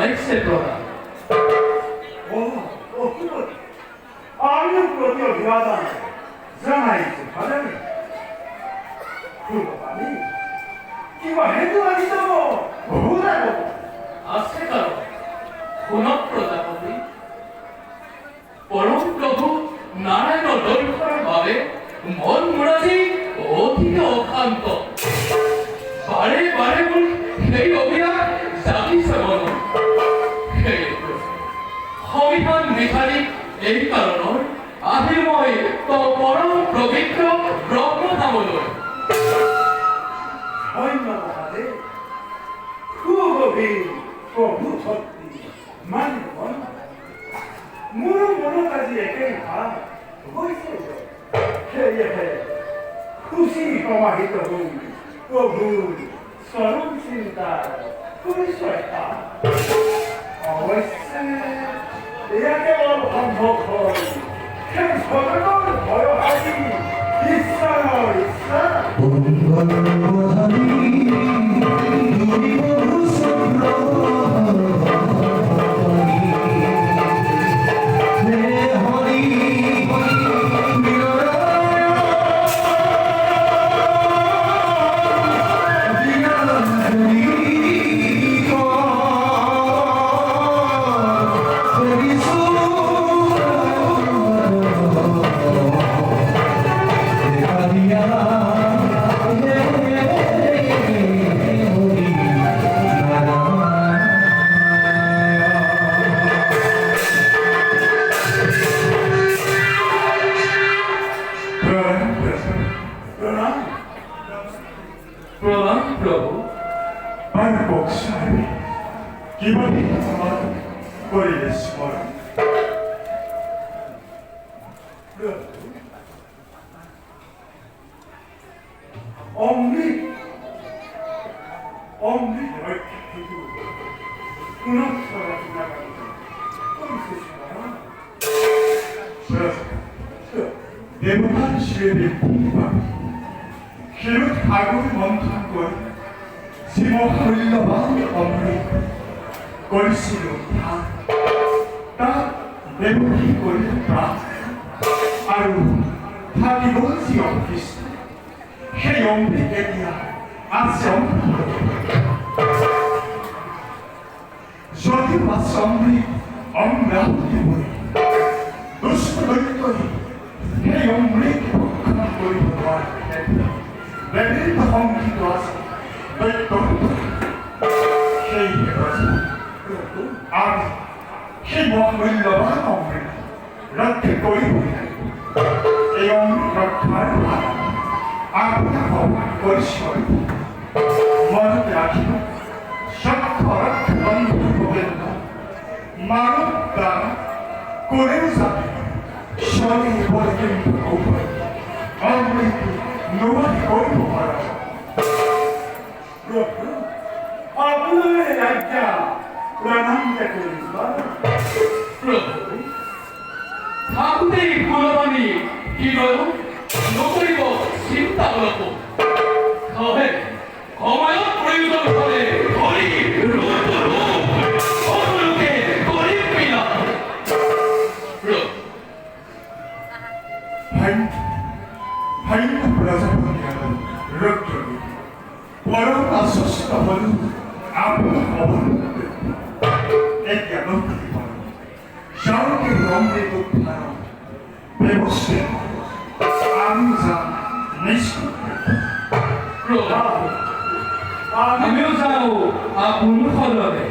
জনাইছে প্ৰধান। আমিও প্রতি অভিবাদন জানাইছি ভালো আমি কিবা হেতু আনি যাব বহু যাব আছে কারো শুনক প্ৰজাপতি, পৰম প্ৰভু নাৰায়ণ দৰ্শনৰ বাবে মন মোৰ আজি অধিক অশান্ত। বাৰে বাৰে মোৰ সেই অভিলাষ জাগিছে মনত। সংবিধান বিচাৰি এই কাৰণৰ আহিল মই পৰম পবিত্ৰ ব্ৰহ্মধামলৈ। ধন্যবাদে সুগভীর প্রভু শক্তি মানবন মোৰ মনত আজি একে ভাৱ হৈছে সেয়েহে খুচি প্ৰবাহিত হৈ প্ৰভুৰ চৰম চিন্তাৰ পৰিচয় অৱশ্যে এয়া কেৱল সম্ভৱ হয় সেই ভগৱানৰ ভয় আজি ঈশ্বৰৰ ইচ্ছা। দেবতার শিরে ক্ষীরোদ সাগর মন্থন করে যে মহামূল্যবান অমৃত করেছিল তা দেবকী করিল প্রাণ আর থাকিব যে অফিস সেই অমৃত এতিয়া আছে যদি আছে অমৃত অমৃত বলে দুষ্ট দৈত্যই সেই অমৃত রক্ষণ কৰিব নোৱাৰে বিভিন্ন সংগীত আছে দৈত্য সেই আমি সেই মহামূল্যবান অমৃত ৰক্ষা কৰিবই লাগিব। এই অমৃত ৰক্ষাৰ আপোনাক অৱমান কৰিছোঁ মনত ৰাখিব সক্ষ ৰক্ষা বন্ধু গোবিন্দ মানৱ দান কৰেও জানে শনি পর্যন্ত অমৃত নবাদ করব আপনার আজ্ঞা প্রণামটা করি প্ৰভু থাকোঁতেই ফুলবাণী কি কৰো নকৰিব চিন্তা অলপ হয় সময়ত প্ৰয়োজন হলে হৰি সকলোকে কৰিম পিলা। পরম আশ্বস্ত হল আপনার অবলম্বন একটা লক্ষ্মী বল সঙ্গে অমৃত উদ্ধারণ ব্যবস্থা আমি যা নিশ্চিত আমিও যাওঁ আপোনাৰ সলনে।